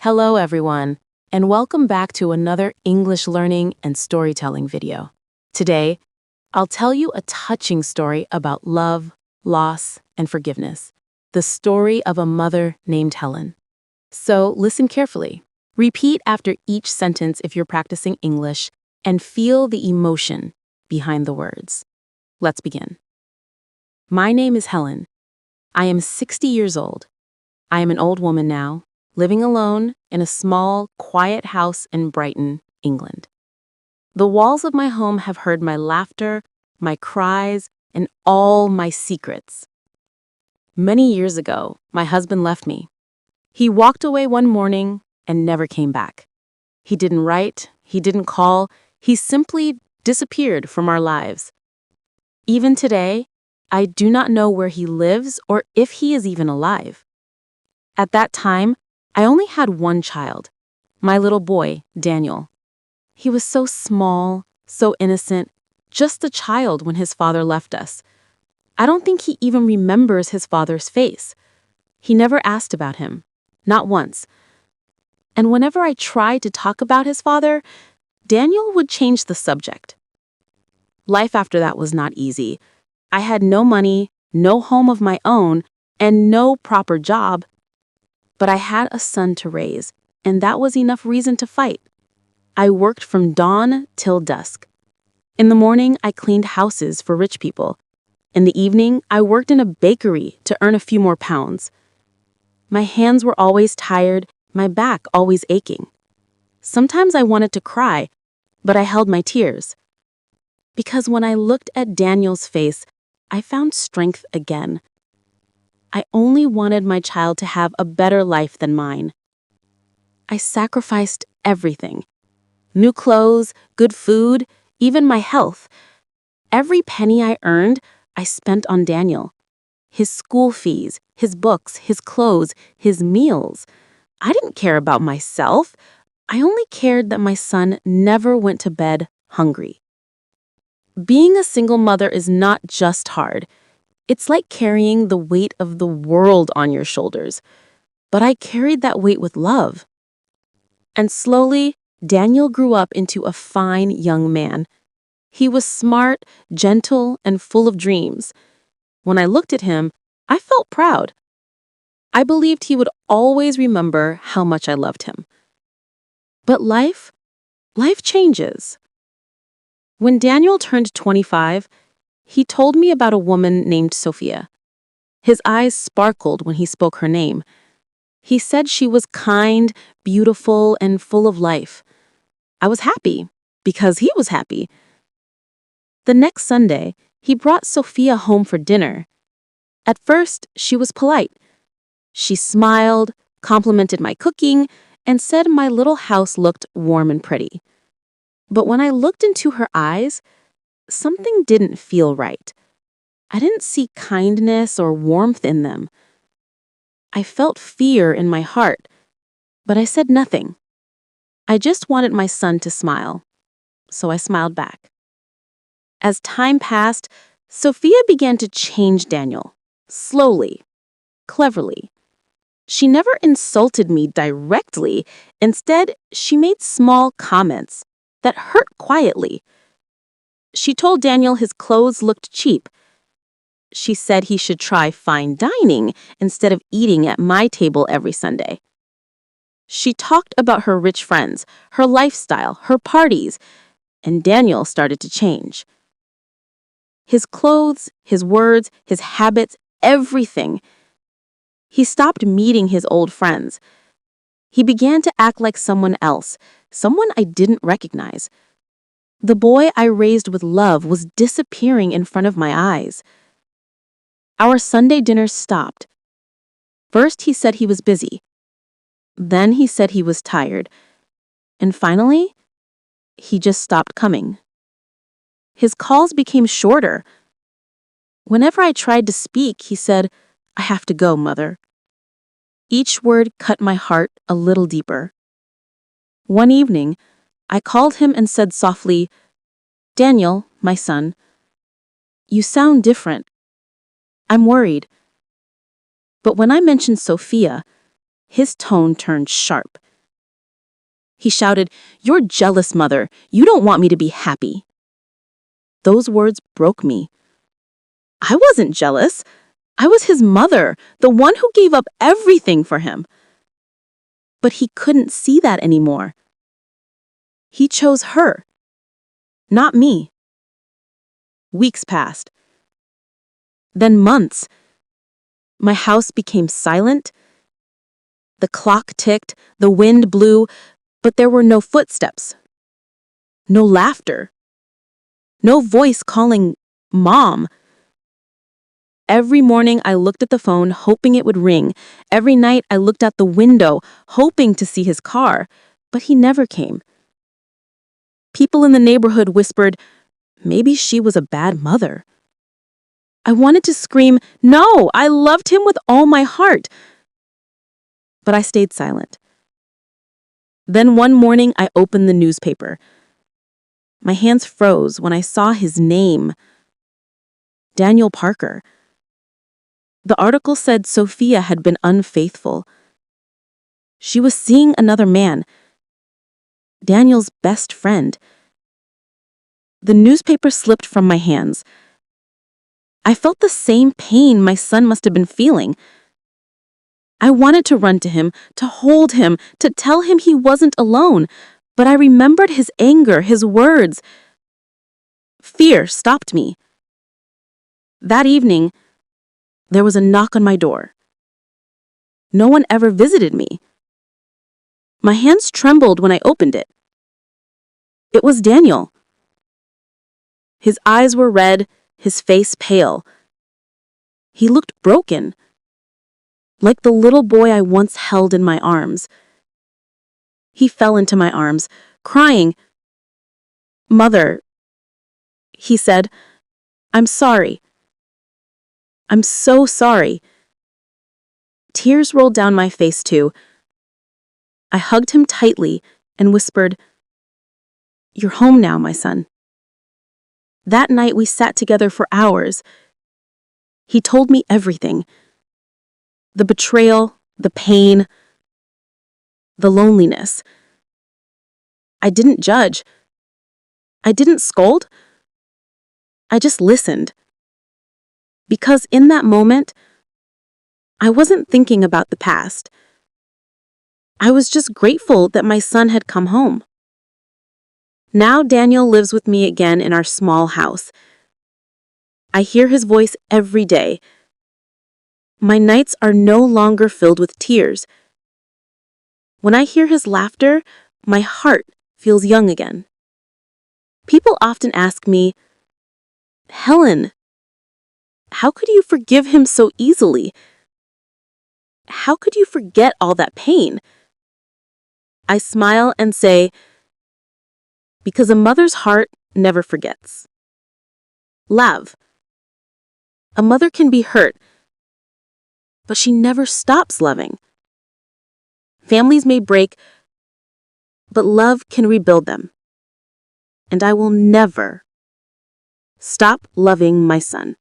Hello, everyone, and welcome back to another English learning and storytelling video. Today, I'll tell you a touching story about love, loss, and forgiveness. The story of a mother named Helen. So listen carefully. Repeat after each sentence if you're practicing English, and feel the emotion behind the words. Let's begin. My name is Helen. I am 60 years old. I am an old woman now, living alone in a small, quiet house in Brighton, England. The walls of my home have heard my laughter, my cries, and all my secrets. Many years ago, my husband left me. He walked away one morning and never came back. He didn't write, he didn't call, he simply disappeared from our lives. Even today, I do not know where he lives or if he is even alive. At that time, I only had one child, my little boy, Daniel. He was so small, so innocent, just a child when his father left us. I don't think he even remembers his father's face. He never asked about him, not once. And whenever I tried to talk about his father, Daniel would change the subject. Life after that was not easy. I had no money, no home of my own, and no proper job. But I had a son to raise, and that was enough reason to fight. I worked from dawn till dusk. In the morning, I cleaned houses for rich people. In the evening, I worked in a bakery to earn a few more pounds. My hands were always tired, my back always aching. Sometimes I wanted to cry, but I held my tears. Because when I looked at Daniel's face, I found strength again. I only wanted my child to have a better life than mine. I sacrificed everything. New clothes, good food, even my health. Every penny I earned, I spent on Daniel. His school fees, his books, his clothes, his meals. I didn't care about myself. I only cared that my son never went to bed hungry. Being a single mother is not just hard. It's like carrying the weight of the world on your shoulders. But I carried that weight with love. And slowly, Daniel grew up into a fine young man. He was smart, gentle, and full of dreams. When I looked at him, I felt proud. I believed he would always remember how much I loved him. But life changes. When Daniel turned 25, he told me about a woman named Sophia. His eyes sparkled when he spoke her name. He said she was kind, beautiful, and full of life. I was happy, because he was happy. The next Sunday, he brought Sophia home for dinner. At first, she was polite. She smiled, complimented my cooking, and said my little house looked warm and pretty. But when I looked into her eyes, something didn't feel right. I didn't see kindness or warmth in them. I felt fear in my heart, but I said nothing. I just wanted my son to smile, so I smiled back. As time passed, Sophia began to change Daniel, slowly, cleverly. She never insulted me directly. Instead, she made small comments that hurt quietly. She told Daniel his clothes looked cheap. She said he should try fine dining instead of eating at my table every Sunday. She talked about her rich friends, her lifestyle, her parties, and Daniel started to change. His clothes, his words, his habits, everything. He stopped meeting his old friends. He began to act like someone else, someone I didn't recognize. The boy I raised with love was disappearing in front of my eyes. Our Sunday dinners stopped. First, he said he was busy. Then he said he was tired. And finally, he just stopped coming. His calls became shorter. Whenever I tried to speak, he said, "I have to go, Mother." Each word cut my heart a little deeper. One evening, I called him and said softly, "Daniel, my son, you sound different. I'm worried." But when I mentioned Sophia, his tone turned sharp. He shouted, "You're jealous, mother. You don't want me to be happy." Those words broke me. I wasn't jealous. I was his mother, the one who gave up everything for him. But he couldn't see that anymore. He chose her, not me. Weeks passed. Then months. My house became silent. The clock ticked, the wind blew, but there were no footsteps. No laughter. No voice calling, "Mom." Every morning I looked at the phone, hoping it would ring. Every night I looked out the window, hoping to see his car, but he never came. People in the neighborhood whispered, maybe she was a bad mother. I wanted to scream, "No, I loved him with all my heart." But I stayed silent. Then one morning I opened the newspaper. My hands froze when I saw his name, Daniel Parker. The article said Sophia had been unfaithful. She was seeing another man, Daniel's best friend. The newspaper slipped from my hands. I felt the same pain my son must have been feeling. I wanted to run to him, to hold him, to tell him he wasn't alone, but I remembered his anger, his words. Fear stopped me. That evening, there was a knock on my door. No one ever visited me. My hands trembled when I opened it. It was Daniel. His eyes were red, his face pale. He looked broken, like the little boy I once held in my arms. He fell into my arms, crying. "Mother," he said, "I'm sorry. I'm so sorry." Tears rolled down my face too. I hugged him tightly and whispered, "You're home now, my son." That night we sat together for hours. He told me everything. The betrayal, the pain, the loneliness. I didn't judge. I didn't scold. I just listened. Because in that moment, I wasn't thinking about the past. I was just grateful that my son had come home. Now Daniel lives with me again in our small house. I hear his voice every day. My nights are no longer filled with tears. When I hear his laughter, my heart feels young again. People often ask me, "Helen, how could you forgive him so easily? How could you forget all that pain?" I smile and say, because a mother's heart never forgets. Love. A mother can be hurt, but she never stops loving. Families may break, but love can rebuild them. And I will never stop loving my son.